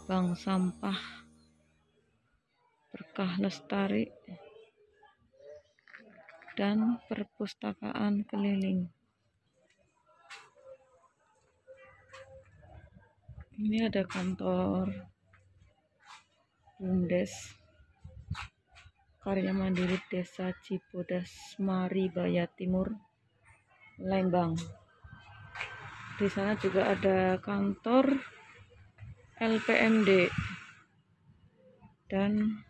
bank sampah Berkah Lestari, dan perpustakaan keliling. Ini ada kantor BUMDes Karya Mandiri Desa Cibodas, Maribaya Timur, Lembang. Di sana juga ada kantor LPMD dan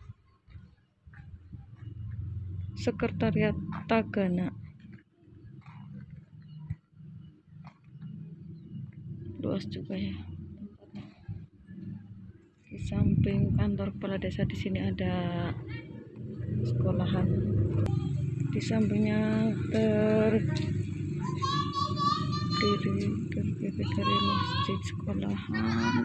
Sekretariat Tagana. Luas juga ya tempatnya. Di samping kantor kepala desa di sini ada sekolahan. Di sampingnya terdiri dari masjid, sekolahan,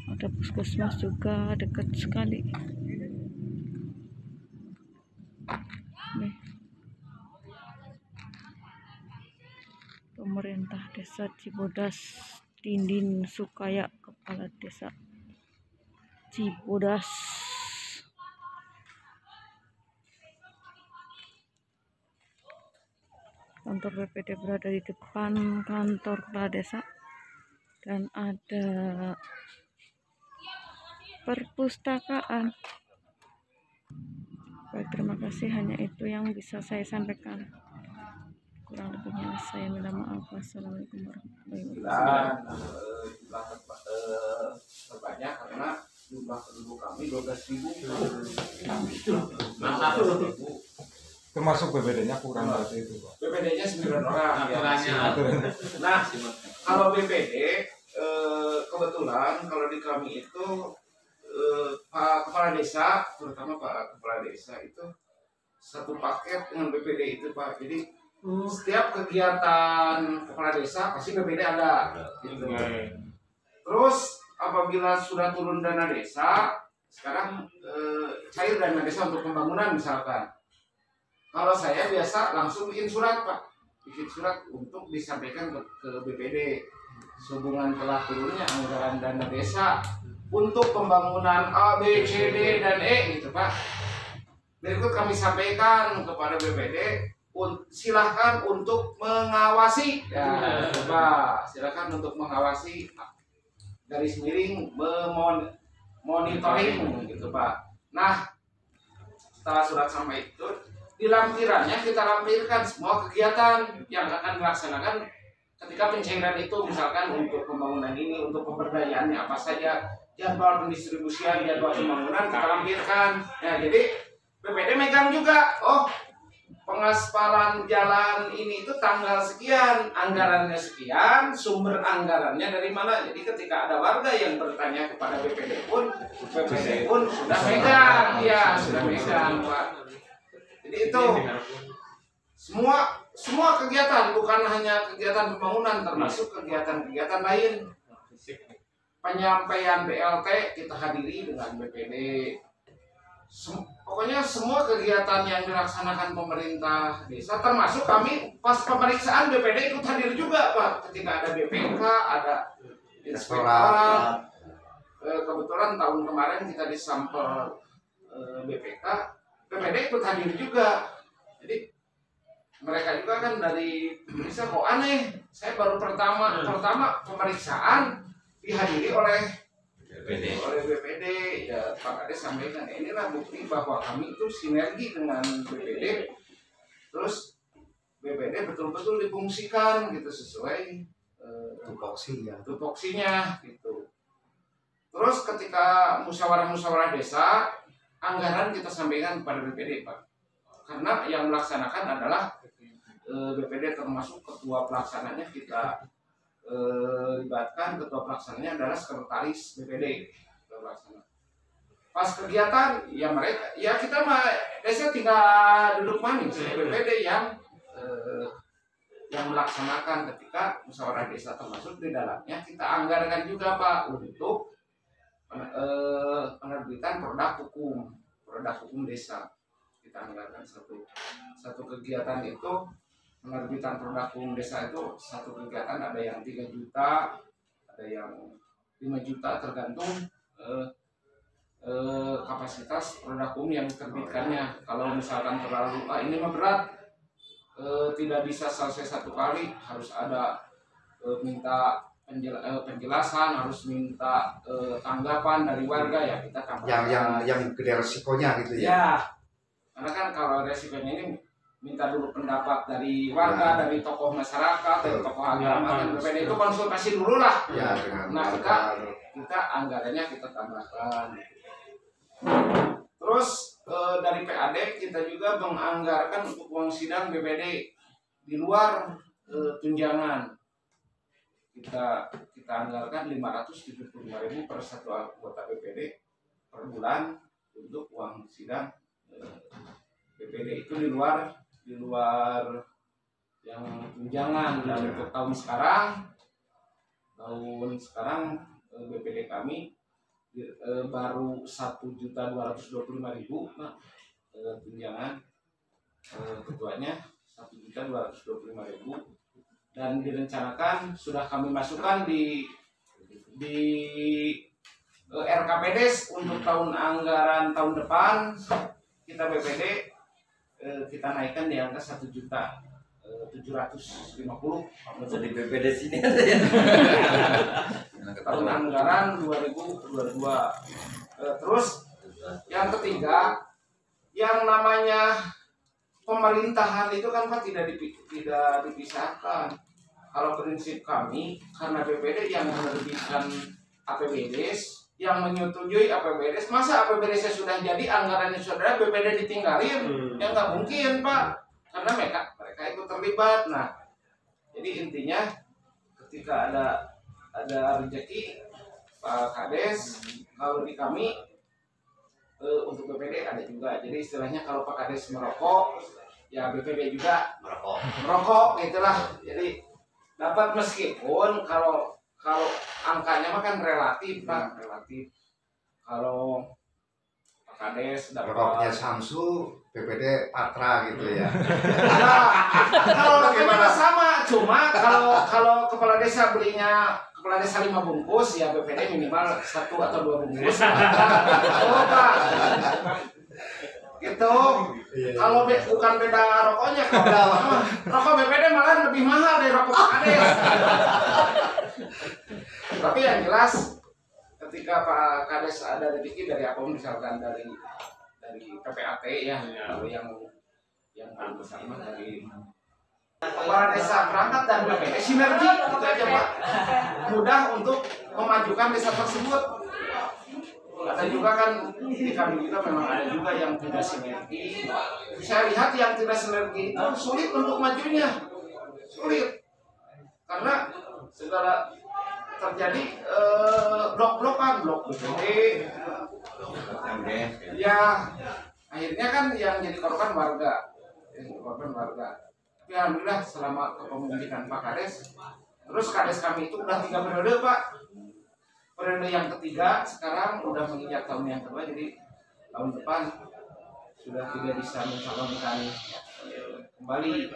ada puskesmas juga dekat sekali. Nih, pemerintah desa Cibodas, Dindin Sukaya, kepala desa Cibodas. Kantor BPD berada di depan kantor kepala desa dan ada perpustakaan. Baik, terima kasih, hanya itu yang bisa saya sampaikan. Kurang lebihnya saya minta maaf. Wassalamualaikum warahmatullahi wabarakatuh. Terbanyak karena jumlah penduduk kami 12.000. Termasuk BPD-nya kurang berarti itu, Pak. BPD-nya 9 orang. Nah, kalau BPD kebetulan kalau di kami itu Pak Kepala Desa, terutama Pak Kepala Desa itu satu paket dengan BPD itu, Pak. Jadi setiap kegiatan Kepala Desa pasti BPD ada. Gitu. Terus apabila sudah turun dana desa, sekarang cair dana desa untuk pembangunan misalkan. Kalau saya biasa langsung bikin surat, Pak. Bikin surat untuk disampaikan ke BPD. Sehubungan telah turunnya anggaran dana desa untuk pembangunan A, B, C, D, dan E gitu, Pak. Berikut kami sampaikan kepada BPD, silahkan untuk mengawasi. Ya, coba silakan untuk mengawasi, garis miring monitoring gitu, Pak. Nah, setelah surat sampai itu, di lampirannya kita lampirkan semua kegiatan yang akan dilaksanakan ketika pencairan itu, misalkan untuk pembangunan ini, untuk pemberdayaannya apa saja, jadwal pendistribusian, jadwal pembangunan kita lampirkan. Ya, jadi BPD megang juga, oh pengaspalan jalan ini itu tanggal sekian, anggarannya sekian, sumber anggarannya dari mana. Jadi ketika ada warga yang bertanya kepada BPD pun sudah megang, ya sudah megang, Pak. Jadi itu semua kegiatan, bukan hanya kegiatan pembangunan, termasuk kegiatan-kegiatan lain. Penyampaian BLT kita hadiri dengan BPD. Pokoknya semua kegiatan yang dilaksanakan pemerintah desa, termasuk kami pas pemeriksaan BPD ikut hadir juga, Pak. Ketika ada BPK, ada inspektorat. Kebetulan tahun kemarin kita disampel BPK, BPD ikut hadir juga. Jadi mereka juga kan dari bisa kok aneh. Saya baru pertama pemeriksaan dihadiri oleh BPD. Ya Pak Kades sampaikan, inilah bukti bahwa kami itu sinergi dengan BPD. Terus BPD betul-betul difungsikan gitu sesuai tupoksinya gitu. Terus ketika musyawarah desa, anggaran kita sampaikan kepada BPD, Pak. Karena yang melaksanakan adalah BPD, termasuk ketua pelaksananya kita libatkan. Ketua pelaksananya adalah sekretaris BPD. Pas kegiatan ya mereka, ya kita mah desa tinggal duduk manis. BPD yang melaksanakan ketika musyawarah desa, termasuk di dalamnya kita anggarkan juga, Pak, untuk penerbitan produk hukum desa. Kita anggarkan satu kegiatan itu, penerbitan produk hukum desa itu satu kegiatan ada yang 3 juta, ada ada yang 5 juta tergantung kapasitas produk yang diterbitkannya. Kalau misalkan terlalu ini mah berat, tidak bisa selesai 1 kali, harus ada minta penjelasan, harus minta tanggapan dari warga, ya kita tambahkan. Yang gede resikonya gitu ya. Ya, karena kan kalau resikonya ini minta dulu pendapat dari warga, dari tokoh masyarakat, dari tokoh agama, dan BPD itu konsultasi dulu lah. Ya, dengan Nah, kita anggarannya kita tambahkan. Terus dari PAD kita juga menganggarkan untuk uang sidang BPD di luar tunjangan. Kita anggarkan 575.000 per 1 anggota BPD per bulan untuk uang sidang BPD itu di luar yang tunjangan. Dan untuk tahun sekarang BPD kami baru 1.225.000 tunjangan, ketuanya 1.225.000, dan direncanakan sudah kami masukkan di RKPDes untuk tahun anggaran tahun depan. Kita BPD kita naikkan di angka 1.750.000 jadi BPD sini aja ya. tahun anggaran 2022. Terus yang ketiga, yang namanya pemerintahan itu kan Pak tidak dipisahkan. Kalau prinsip kami, karena BPD yang menerbitkan APBDes, yang menyetujui APBDes, masa APBDes sudah jadi, anggarannya sudah, BPD ditinggalin? Ya nggak mungkin Pak, karena mereka itu terlibat. Nah, jadi intinya ketika ada rezeki Pak Kades, kalau di kami untuk BPD ada juga. Jadi istilahnya kalau Pak Kades merokok, ya BPD juga merokok gitulah. Jadi dapat, meskipun kalau angkanya mah kan relatif Pak, relatif. Kalau Pak Kades dapat Rokoknya Samsu, BPD Patra gitu ya. Kalau bagaimana sama, cuma kalau kepala desa belinya kepala desa 5 bungkus, ya BPD minimal 1 atau 2 bungkus. Oh Pak, gitu. Kalau bukan beda rokoknya, kalau rokok BPD malah lebih mahal dari rokok Pak Kades. Tapi yang jelas, ketika Pak Kades ada rezeki dari apa, misalkan dari PPAT ya, yang paling besar dari kepala desa perangkat dan BPD sinergi, gitu aja Pak. Mudah untuk memajukan desa tersebut. Ada juga kan di kami juga memang ada juga yang tidak sinergi. Saya lihat yang tidak sinergi itu sulit untuk majunya, sulit karena segala terjadi blok-blokan, blok BPD. Ya akhirnya kan yang jadi korban warga. Tapi alhamdulillah selama kepemimpinan Pak Kades, terus Kades kami itu udah 3 periode Pak. Periode yang ketiga sekarang udah menginjak tahun yang kedua, jadi tahun depan sudah tidak bisa mencalonkan kembali.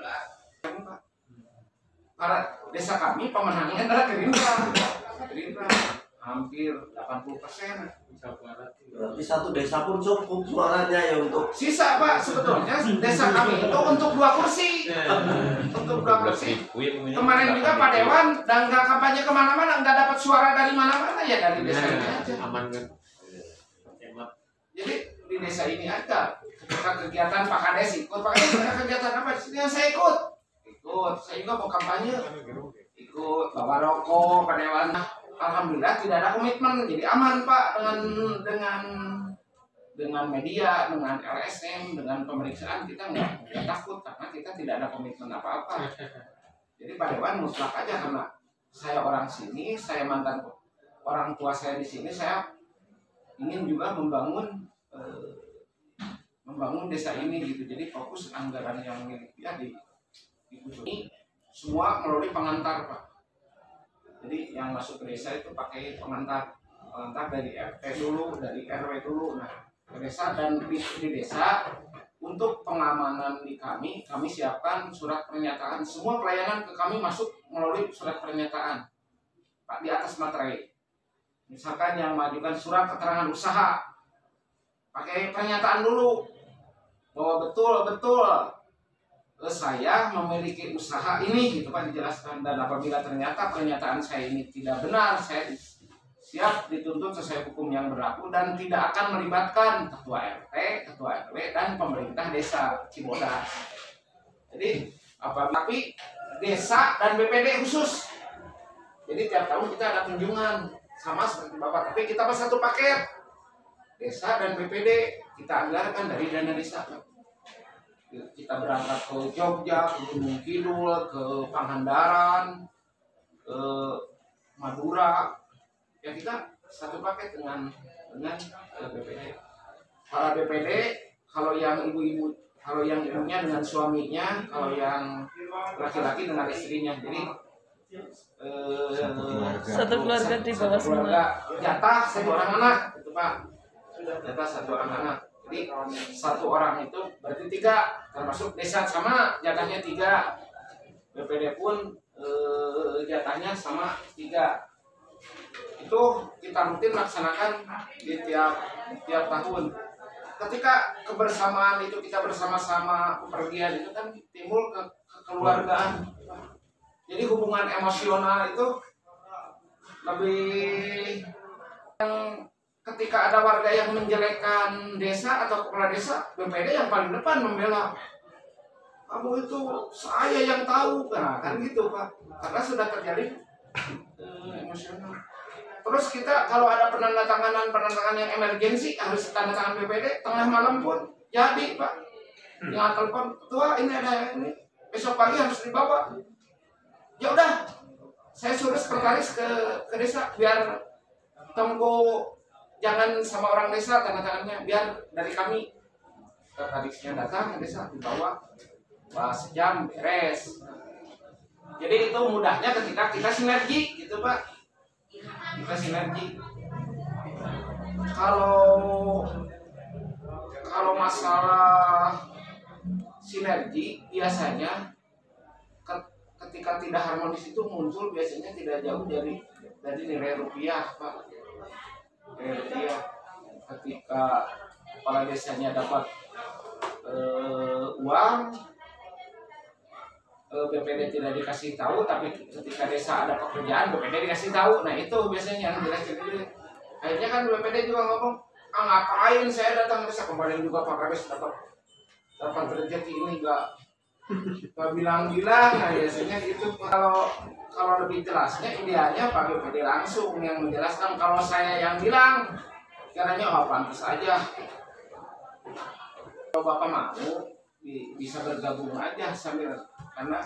Karena desa kami pemenangnya adalah Gerindra hampir 80%. Berarti satu desa pun cukup suaranya ya untuk sisa Pak, sebetulnya desa kami itu untuk 2 kursi. Untuk 2 kursi. Kemarin juga Pak Dewan dan nggak kampanye kemana-mana, nggak dapat suara dari mana-mana, ya dari desa ini aja. Aman kan? Jadi di desa ini aja. Ketika kegiatan Pak Kades ikut, Pak Kades ada kegiatan apa? Yang saya ikut. Saya juga mau kampanye. Ikut bawa rokok, Pak Dewan. Alhamdulillah tidak ada komitmen, jadi aman Pak dengan media, dengan LSM, dengan pemeriksaan kita nggak takut karena kita tidak ada komitmen apa-apa. Jadi Pak Dewan mutlak aja, karena saya orang sini, saya mantan orang tua saya di sini, saya ingin juga membangun desa ini gitu. Jadi fokus anggaran yang ya di semua melalui pengantar Pak. Jadi yang masuk ke desa itu pakai pengantar dari RT dulu, dari RW dulu. Nah, ke desa, dan di desa untuk pengamanan di kami siapkan surat pernyataan. Semua pelayanan ke kami masuk melalui surat pernyataan. Pak, di atas materai. Misalkan yang mengajukan surat keterangan usaha, pakai pernyataan dulu bahwa betul saya memiliki usaha ini, gitu Pak, dijelaskan. Dan apabila ternyata pernyataan saya ini tidak benar, saya siap dituntut sesuai hukum yang berlaku dan tidak akan melibatkan ketua RT, ketua RW, dan pemerintah desa Cibodas. Jadi tapi desa dan BPD khusus. Jadi tiap tahun kita ada kunjungan sama seperti Bapak, tapi kita satu paket. Desa dan BPD kita anggarkan dari dana desa. Kita berangkat ke Jogja, ke Gunung Kidul, ke Pangandaran, ke Madura. Ya kita satu paket dengan BPD. Para BPD, kalau yang ibu-ibu, kalau yang ibunya dengan suaminya, kalau yang laki-laki dengan istrinya. Jadi Satu keluarga di bawah semua. Jatah satu orang anak, itu Pak. Jatah satu orang anak. Jadi satu orang itu berarti 3, termasuk desa sama jatahnya 3. BPD pun jatahnya sama 3. Itu kita rutin laksanakan di tiap tahun. Ketika kebersamaan itu kita bersama-sama bepergian itu kan timbul kekeluargaan. Jadi hubungan emosional itu lebih yang ketika ada warga yang menjelekkan desa atau kepala desa, BPD yang paling depan membela. Kamu itu saya yang tahu, kan gitu Pak. Karena sudah terjadi emosional. Terus kita kalau ada penandatangan yang emergensi harus tanda tangan BPD, tengah malam pun jadi Pak. Yang telepon, ketua ini ada ini, besok pagi harus dibawa. Ya udah, saya suruh sekretaris ke desa biar tunggu. Jangan sama orang desa tanda tangannya, biar dari kami sekretarisnya datang ke desa dibawa, sejam beres. Jadi itu mudahnya ketika kita sinergi, gitu Pak. Kita sinergi. Kalau masalah sinergi biasanya ketika tidak harmonis itu muncul biasanya tidak jauh dari nilai rupiah Pak. Rupiah. Ketika kepala desanya dapat uang, BPD tidak dikasih tahu, tapi ketika desa ada pekerjaan BPD dikasih tahu. Nah itu biasanya yang jelas. Akhirnya kan BPD juga ngomong, ngapain saya datang ke desa, kemarin juga Pak Kades dapat rezeki ini nggak bilang-bilang. Nah biasanya gitu. Kalau lebih jelasnya idealnya Pak BPD langsung yang menjelaskan. Kalau saya yang bilang, caranya pantas aja. Kalau Bapak mau bisa bergabung aja sambil, karena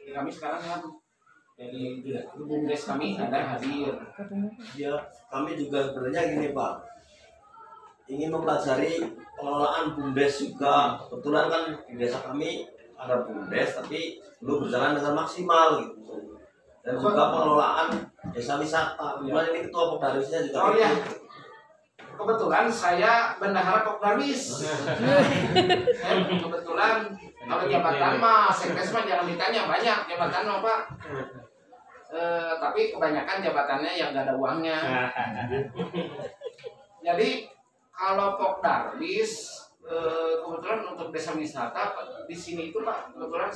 kami sekarang kan jadi BUMDes kami ada hadir. Ya, kami juga sebenarnya gini Pak, ingin mempelajari pengelolaan BUMDes juga. Kebetulan kan di desa kami ada BUMDes tapi belum berjalan dengan maksimal gitu. Dan juga pengelolaan desa wisata. Gimana ini ketua Pokdarisnya juga. Oh iya. Kebetulan saya bendahara Pokdaris. Kebetulan kalau jabatan mah, sekdes mah jangan ditanya, banyak jabatan mah Pak. Tapi kebanyakan jabatannya yang gak ada uangnya. Jadi kalau Pokdaris kebetulan untuk desa wisata di sini itu Pak, kebetulan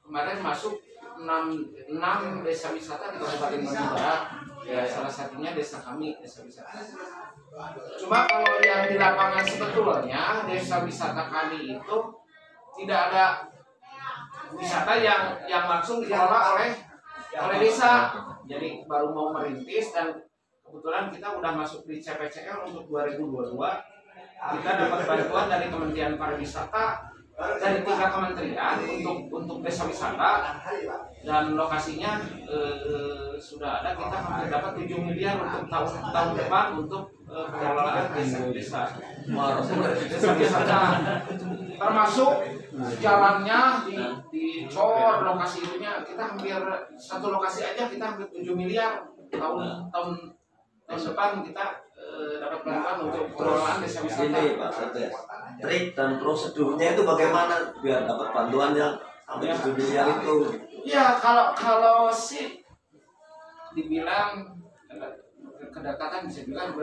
kemarin masuk 6 desa wisata di Kabupaten Bandung Barat. Ya, salah satunya desa kami, desa wisata. Cuma kalau yang di lapangan sebetulnya desa wisata kami itu tidak ada wisata yang langsung dikelola oleh desa. Jadi baru mau merintis dan kebetulan kita udah masuk di CPCL untuk 2022. Kita dapat bantuan dari Kementerian Pariwisata dari 3 kementerian untuk desa wisata, dan lokasinya sudah ada. Kita hampir dapat 7 miliar untuk tahun depan untuk pengelolaan desa wisata, termasuk jalannya di Cor, lokasi itunya kita hampir satu lokasi aja kita hampir 7 miliar. Tahun depan kita dapat bantuan untuk pengelolaan desa wisata. Ini Pak Satgas, trik dan prosedurnya itu bagaimana biar dapat bantuan yang sampai 7 miliar itu? Ya kalau sih dibilang kedekatan, bisa bilang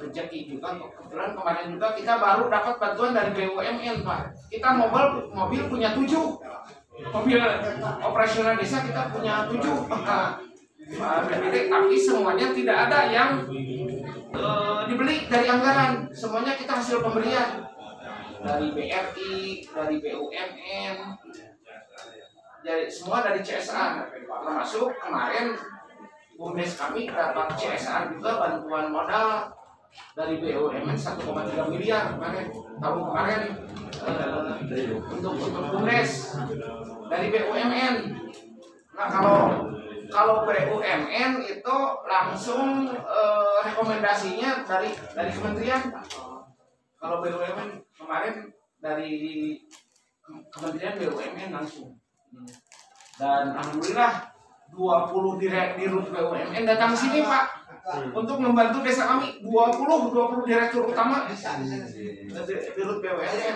rezeki juga. Kebetulan kemarin juga kita baru dapat bantuan dari BUMN, Pak. Kita mobil punya 7 mobil operasional desa, kita punya 7 BPD, tapi semuanya tidak ada yang dibeli dari anggaran, semuanya kita hasil pembelian dari BRI, dari BUMN, semua dari CSR. Termasuk kemarin BUMDes kami dapat CSR juga, bantuan modal dari BUMN 1,3 miliar tahun kemarin untuk BUMDes dari BUMN. Nah, kalau BUMN itu langsung rekomendasinya dari kementerian. Kalau BUMN kemarin dari Kementerian BUMN langsung. Dan alhamdulillah 20 dirut BUMN datang sini, Pak, untuk membantu desa kami. 20 direktur utama dirut BUMN.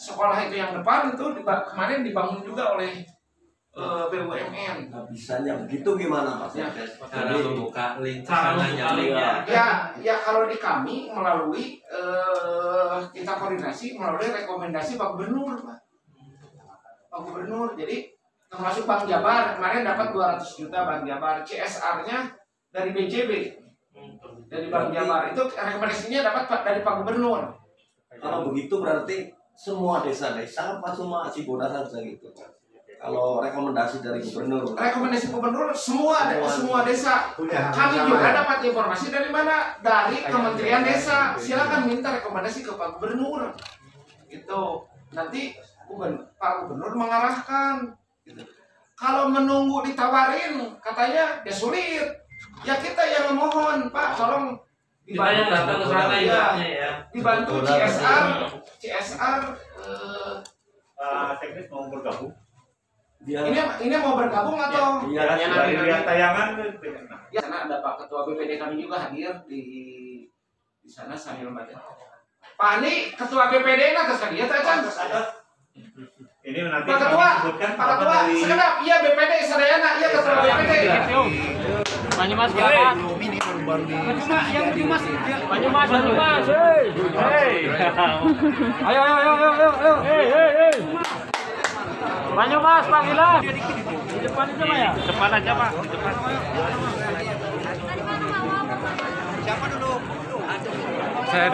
Sekolah itu yang depan itu kemarin dibangun juga oleh BUMN. Nah, bisanya begitu gimana Pak? Ya. Cara membuka link sananya Ya kalau di kami melalui kita koordinasi melalui rekomendasi Pak Gubernur, Pak. Pak Gubernur, jadi termasuk Bank Jabar kemarin dapat 200 juta Bank Jabar, CSR-nya dari BJB, dari Bank Jabar itu rekomendasinya dapat dari Pak Gubernur. Kalau begitu berarti semua desa-desa apa cuma Cibodas saja gitu? Kalau rekomendasi dari gubernur? Rekomendasi gubernur semua desa. Kami juga dapat informasi dari mana? Dari Kementerian Desa. Silakan minta rekomendasi ke Pak Gubernur. Itu nanti Pak Gubernur mengarahkan. Gitu. Kalau menunggu ditawarin, katanya ya sulit. Ya kita yang memohon, Pak, tolong kita yang datang ke sana ya. Dibantu CSR teknis mau bergabung. Ini mau bergabung atau? Iya, lihat tayangan. Ya, karena ada Pak Ketua BPD kami juga hadir di sana sambil membaca. Pak Ani, Ketua BPD nah terus dia Tacan. Ini nanti Pak Ketua, sebutkan Pak Ketua, sekedap, iya BPD Sadayana, iya Ketua BPD. Banyumas berapa? Banyumas. Hei. Ayo. Hei. Banyumas panggilan. Di depan aja Pak ya? Depan aja Pak, depan. Saya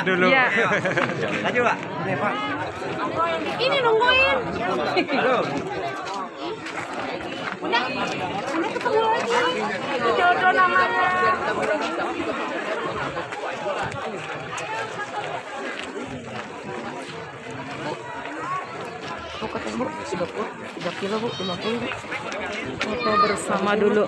dulu. Iya. Laju Pak. Ini Pak. Ini nungguin. Udah ketemu lagi. Itu jodoh namanya. Oh, ketemu 3 kilo Bu, 50 Bu. Foto bersama dulu.